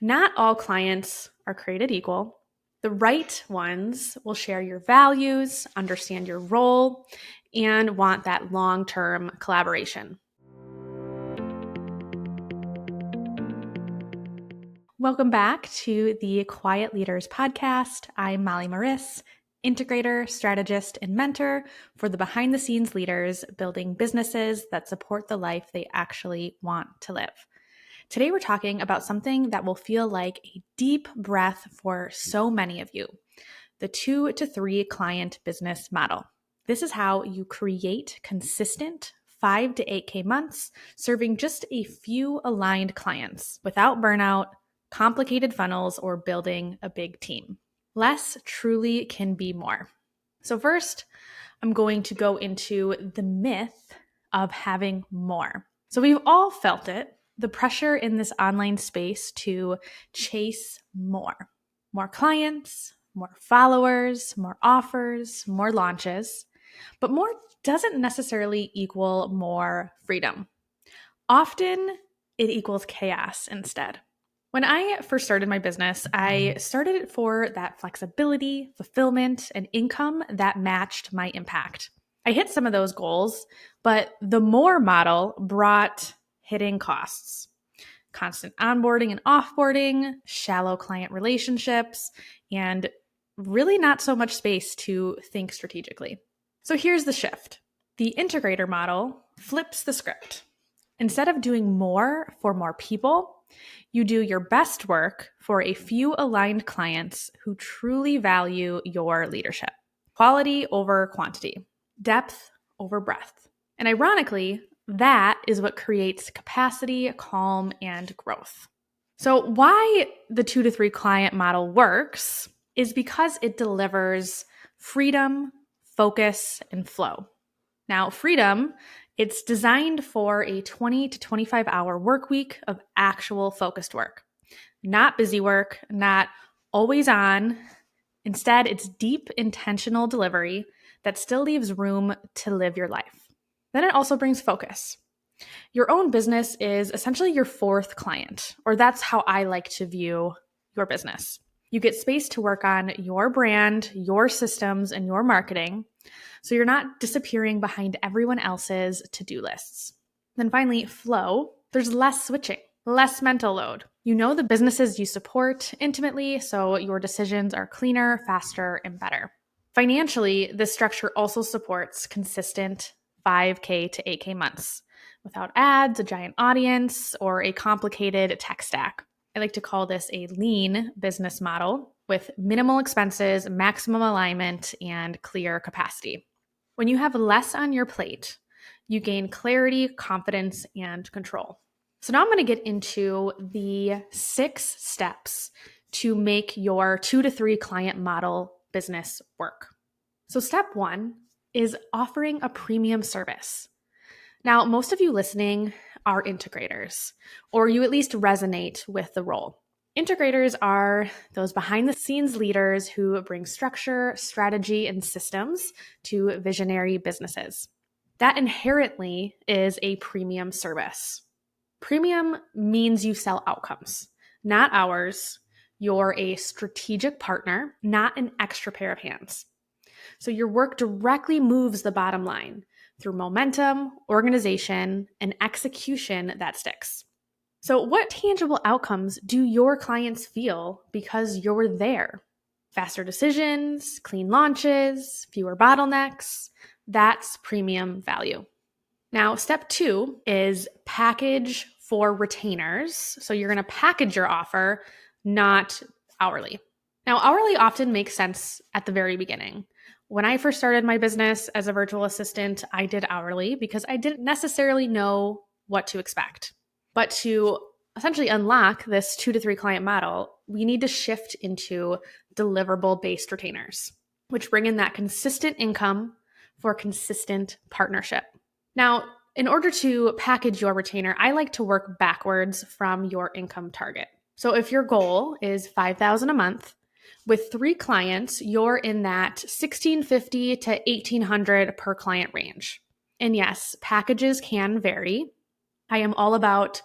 Not all clients are created equal. The right ones will share your values, understand your role, and want that long-term collaboration. Welcome back to the Quiet Leaders podcast. I'm Mariss, integrator, strategist, and mentor for the behind-the-scenes leaders building businesses that support the life they actually want to live. Today, we're talking about something that will feel like a deep breath for so many of you, the 2 to 3 client business model. This is how you create consistent 5 to 8K months, serving just a few aligned clients without burnout, complicated funnels, or building a big team. Less truly can be more. So first, I'm going to go into the myth of having more. So we've all felt it. The pressure in this online space to chase more clients, more followers, more offers, more launches. But more doesn't necessarily equal more freedom. Often it equals chaos instead. When I first started my business, I started it for that flexibility, fulfillment, and income that matched my impact. I hit some of those goals, but the more model brought hidden costs, constant onboarding and offboarding, shallow client relationships, and really not so much space to think strategically. So here's the shift. The integrator model flips the script. Instead of doing more for more people, you do your best work for a few aligned clients who truly value your leadership. Quality over quantity, depth over breadth. And ironically, that is what creates capacity, calm, and growth. So why the 2 to 3 client model works is because it delivers freedom, focus, and flow. Now, freedom, it's designed for a 20 to 25 hour work week of actual focused work, not busy work, not always on. Instead, it's deep, intentional delivery that still leaves room to live your life. Then it also brings focus. Your own business is essentially your 4th client, or that's how I like to view your business. You get space to work on your brand, your systems, and your marketing, so you're not disappearing behind everyone else's to-do lists. Then finally, flow. There's less switching, less mental load. You know the businesses you support intimately, so your decisions are cleaner, faster, and better. Financially, this structure also supports consistent 5K to 8K months without ads, a giant audience, or a complicated tech stack. I like to call this a lean business model with minimal expenses, maximum alignment, and clear capacity. When you have less on your plate, you gain clarity, confidence, and control. So now I'm going to get into the 6 steps to make your 2 to 3 client model business work. So step 1 is offering a premium service. Now, most of you listening are integrators, or you at least resonate with the role. Integrators are those behind-the-scenes leaders who bring structure, strategy, and systems to visionary businesses. That inherently is a premium service. Premium means you sell outcomes, not hours. You're a strategic partner, not an extra pair of hands. So your work directly moves the bottom line through momentum, organization, and execution that sticks. So what tangible outcomes do your clients feel because you're there? Faster decisions, clean launches, fewer bottlenecks. That's premium value. Now, step 2 is package for retainers. So you're going to package your offer, not hourly. Now, hourly often makes sense at the very beginning. When I first started my business as a virtual assistant, I did hourly because I didn't necessarily know what to expect. But to essentially unlock this 2 to 3 client model, we need to shift into deliverable-based retainers, which bring in that consistent income for consistent partnership. Now, in order to package your retainer, I like to work backwards from your income target. So if your goal is $5,000 a month, with 3 clients, you're in that $1,650 to $1,800 per client range. And yes, packages can vary. I am all about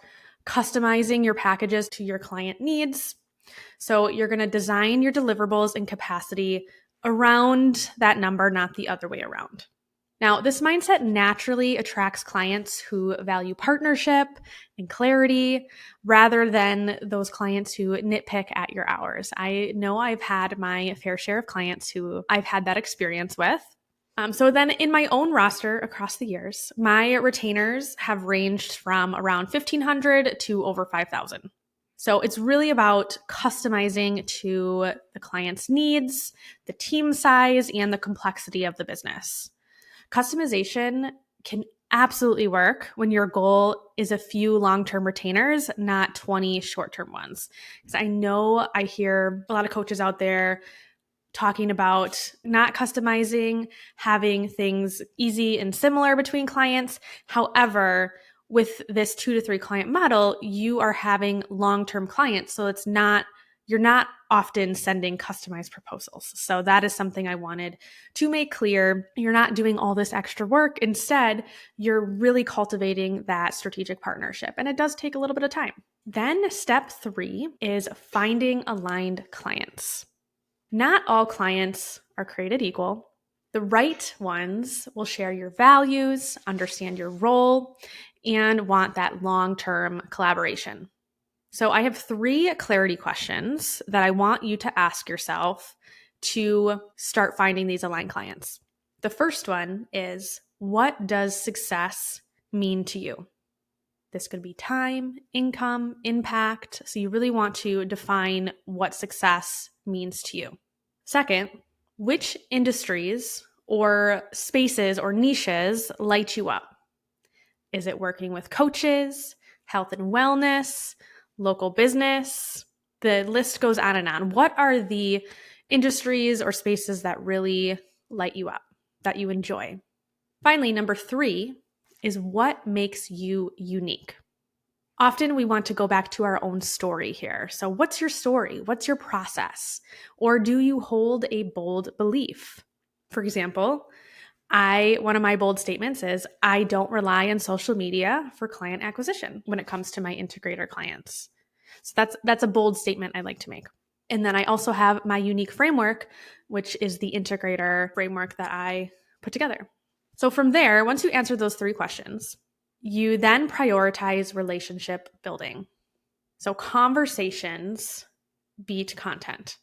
customizing your packages to your client needs. So you're going to design your deliverables and capacity around that number, not the other way around. Now, this mindset naturally attracts clients who value partnership and clarity rather than those clients who nitpick at your hours. I know I've had my fair share of clients who I've had that experience with. So then in my own roster across the years, my retainers have ranged from around 1,500 to over 5,000. So it's really about customizing to the client's needs, the team size, and the complexity of the business. Customization can absolutely work when your goal is a few long-term retainers, not 20 short-term ones. Because I know I hear a lot of coaches out there talking about not customizing, having things easy and similar between clients. However, with this 2 to 3 client model, you are having long-term clients. So you're not often sending customized proposals. So that is something I wanted to make clear. You're not doing all this extra work. Instead, you're really cultivating that strategic partnership. And it does take a little bit of time. Then step 3 is finding aligned clients. Not all clients are created equal. The right ones will share your values, understand your role, and want that long-term collaboration. So I have 3 clarity questions that I want you to ask yourself to start finding these aligned clients. The first one is, what does success mean to you? This could be time, income, impact. So you really want to define what success means to you. Second, which industries or spaces or niches light you up? Is it working with coaches, health and wellness, local business? The list goes on and on. What are the industries or spaces that really light you up, that you enjoy? Finally, number 3 is, what makes you unique? Often we want to go back to our own story here. So what's your story? What's your process? Or do you hold a bold belief? For example, one of my bold statements is, I don't rely on social media for client acquisition when it comes to my integrator clients. So that's a bold statement I like to make. And then I also have my unique framework, which is the integrator framework that I put together. So from there, once you answer those 3 questions, you then prioritize relationship building. So conversations beat content.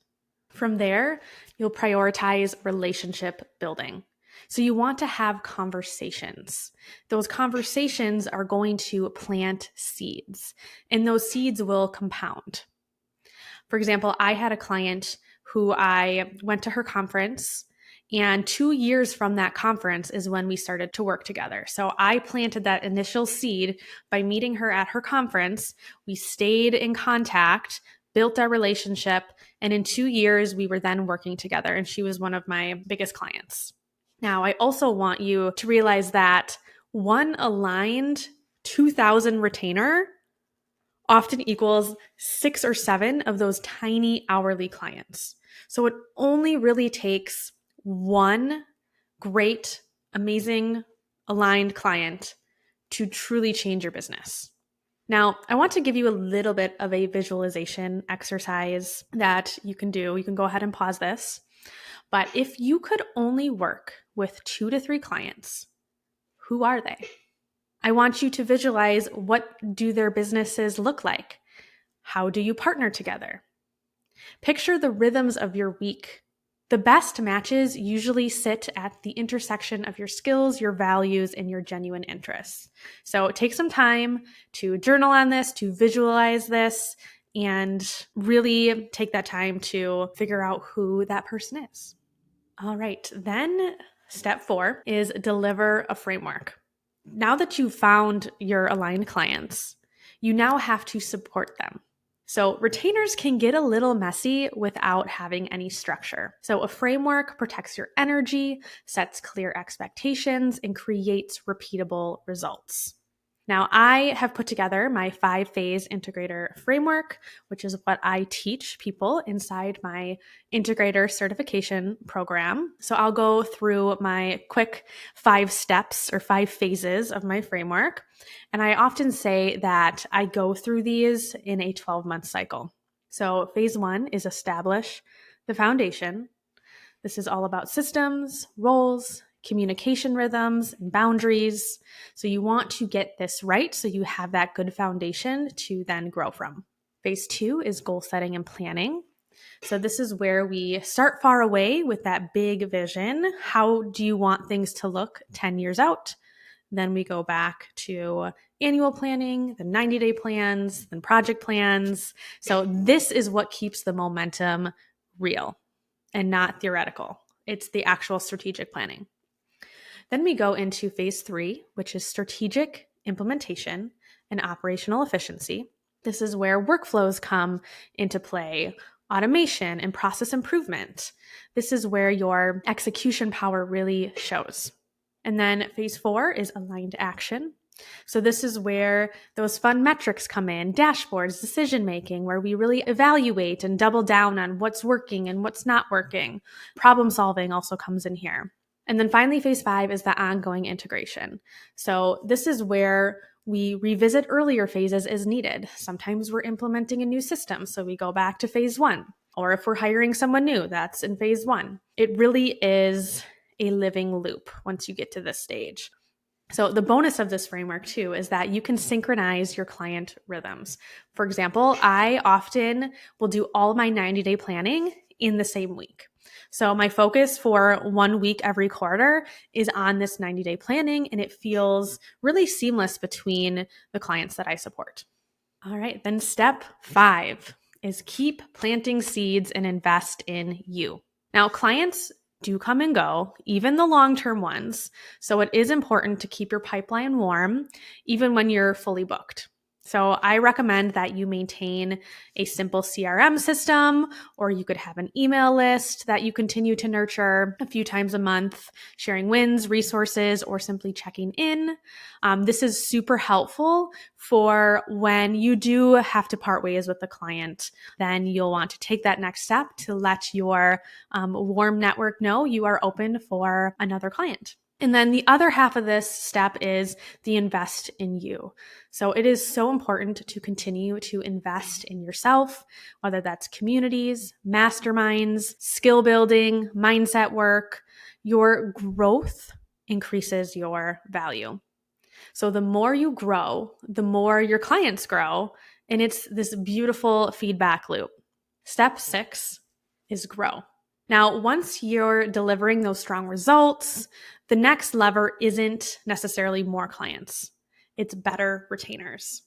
From there, you'll prioritize relationship building. So you want to have conversations. Those conversations are going to plant seeds, and those seeds will compound. For example, I had a client who I went to her conference, and 2 years from that conference is when we started to work together. So I planted that initial seed by meeting her at her conference. We stayed in contact, built our relationship, and in 2 years, we were then working together, and she was one of my biggest clients. Now, I also want you to realize that one aligned 2,000 retainer often equals 6 or 7 of those tiny hourly clients. So it only really takes one great, amazing, aligned client to truly change your business. Now, I want to give you a little bit of a visualization exercise that you can do. You can go ahead and pause this. But if you could only work with 2 to 3 clients, who are they? I want you to visualize, what do their businesses look like? How do you partner together? Picture the rhythms of your week. The best matches usually sit at the intersection of your skills, your values, and your genuine interests. So take some time to journal on this, to visualize this, and really take that time to figure out who that person is. All right, then step 4 is deliver a framework. Now that you've found your aligned clients, you now have to support them. So retainers can get a little messy without having any structure. So a framework protects your energy, sets clear expectations, and creates repeatable results. Now, I have put together my 5-phase integrator framework, which is what I teach people inside my integrator certification program. So I'll go through my quick 5 steps or 5 phases of my framework. And I often say that I go through these in a 12-month cycle. So phase 1 is establish the foundation. This is all about systems, roles, communication rhythms, and boundaries. So you want to get this right so you have that good foundation to then grow from. Phase 2 is goal setting and planning. So this is where we start far away with that big vision. How do you want things to look 10 years out? Then we go back to annual planning, the 90-day plans, then project plans. So this is what keeps the momentum real and not theoretical. It's the actual strategic planning. Then we go into phase 3, which is strategic implementation and operational efficiency. This is where workflows come into play, automation and process improvement. This is where your execution power really shows. And then phase 4 is aligned action. So this is where those fun metrics come in, dashboards, decision making, where we really evaluate and double down on what's working and what's not working. Problem solving also comes in here. And then finally, phase 5 is the ongoing integration. So this is where we revisit earlier phases as needed. Sometimes we're implementing a new system, so we go back to phase 1. Or if we're hiring someone new, that's in phase 1. It really is a living loop once you get to this stage. So the bonus of this framework too is that you can synchronize your client rhythms. For example, I often will do all my 90-day planning in the same week. So my focus for 1 week every quarter is on this 90-day planning, and it feels really seamless between the clients that I support. All right, then step 5 is keep planting seeds and invest in you. Now, clients do come and go, even the long-term ones. So it is important to keep your pipeline warm, even when you're fully booked. So I recommend that you maintain a simple CRM system, or you could have an email list that you continue to nurture a few times a month, sharing wins, resources, or simply checking in. This is super helpful for when you do have to part ways with the client. Then you'll want to take that next step to let your warm network know you are open for another client. And then the other half of this step is the invest in you. So it is so important to continue to invest in yourself, whether that's communities, masterminds, skill building, mindset work. Your growth increases your value. So the more you grow, the more your clients grow, and it's this beautiful feedback loop. Step 6 is grow. Now, once you're delivering those strong results, the next lever isn't necessarily more clients. It's better retainers.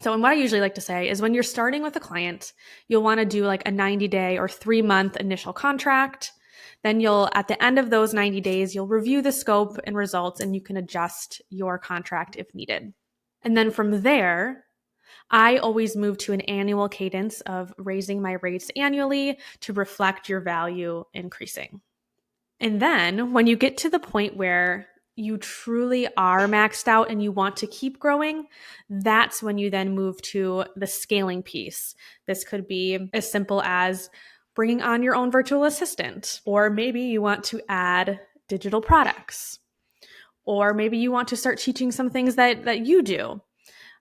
So, and what I usually like to say is when you're starting with a client, you'll want to do like a 90-day or 3-month initial contract. Then at the end of those 90 days, you'll review the scope and results, and you can adjust your contract if needed. And then from there, I always move to an annual cadence of raising my rates annually to reflect your value increasing. And then when you get to the point where you truly are maxed out and you want to keep growing, that's when you then move to the scaling piece. This could be as simple as bringing on your own virtual assistant, or maybe you want to add digital products, or maybe you want to start teaching some things that you do.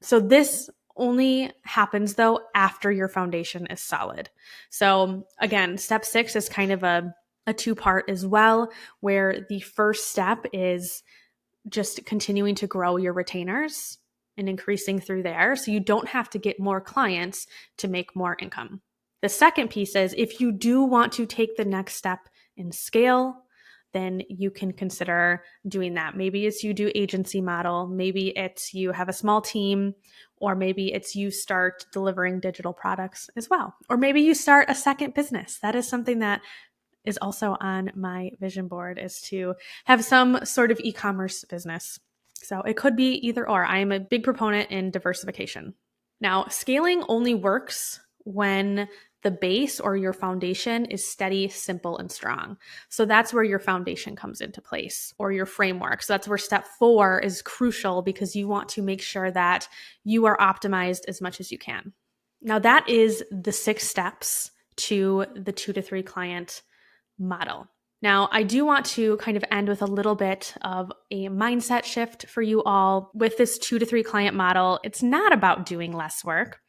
So this only happens though after your foundation is solid. So again, step 6 is kind of a 2-part as well, where the first step is just continuing to grow your retainers and increasing through there. So you don't have to get more clients to make more income. The second piece is if you do want to take the next step in scale, then you can consider doing that. Maybe it's you do agency model, maybe it's you have a small team, or maybe it's you start delivering digital products as well. Or maybe you start a second business. That is something that is also on my vision board, is to have some sort of e-commerce business. So it could be either or. I am a big proponent in diversification. Now, scaling only works when the base or your foundation is steady, simple, and strong. So that's where your foundation comes into place, or your framework. So that's where step 4 is crucial, because you want to make sure that you are optimized as much as you can. Now that is the 6 steps to the 2 to 3 client model. Now, I do want to kind of end with a little bit of a mindset shift for you all. With this 2 to 3 client model, it's not about doing less work.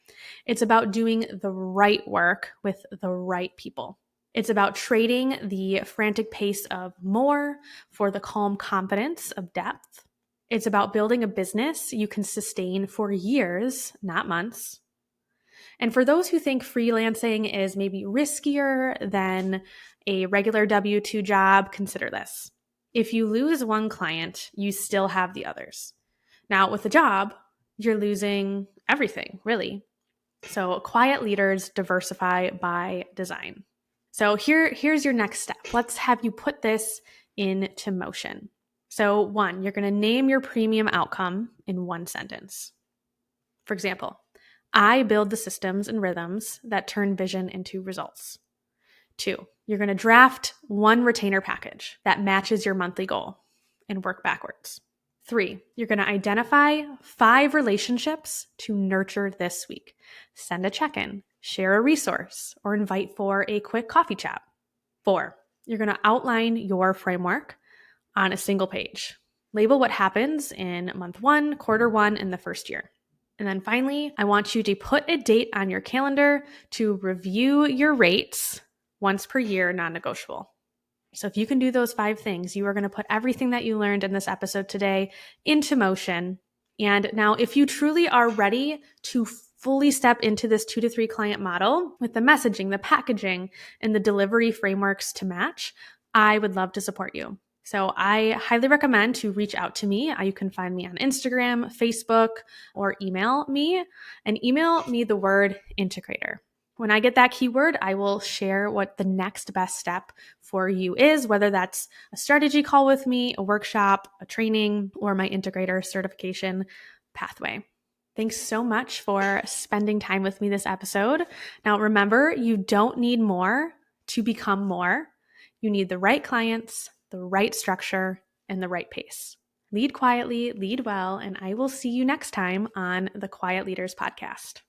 It's about doing the right work with the right people. It's about trading the frantic pace of more for the calm confidence of depth. It's about building a business you can sustain for years, not months. And for those who think freelancing is maybe riskier than a regular W-2 job, consider this. If you lose one client, you still have the others. Now, with a job, you're losing everything, really. So quiet leaders diversify by design. So here's your next step. Let's have you put this into motion. So 1, you're going to name your premium outcome in 1 sentence. For example, I build the systems and rhythms that turn vision into results. 2, you're going to draft 1 retainer package that matches your monthly goal and work backwards. 3, you're going to identify 5 relationships to nurture this week. Send a check-in, share a resource, or invite for a quick coffee chat. 4, you're going to outline your framework on a single page. Label what happens in month 1, quarter 1, and the first year. And then finally, I want you to put a date on your calendar to review your rates once per year, non-negotiable. So if you can do those 5 things, you are going to put everything that you learned in this episode today into motion. And now if you truly are ready to fully step into this 2 to 3 client model with the messaging, the packaging, and the delivery frameworks to match, I would love to support you. So I highly recommend to reach out to me. You can find me on Instagram, Facebook, or email me, and email me the word integrator. When I get that keyword, I will share what the next best step for you is, whether that's a strategy call with me, a workshop, a training, or my integrator certification pathway. Thanks so much for spending time with me this episode. Now, remember, you don't need more to become more. You need the right clients, the right structure, and the right pace. Lead quietly, lead well, and I will see you next time on the Quiet Leaders Podcast.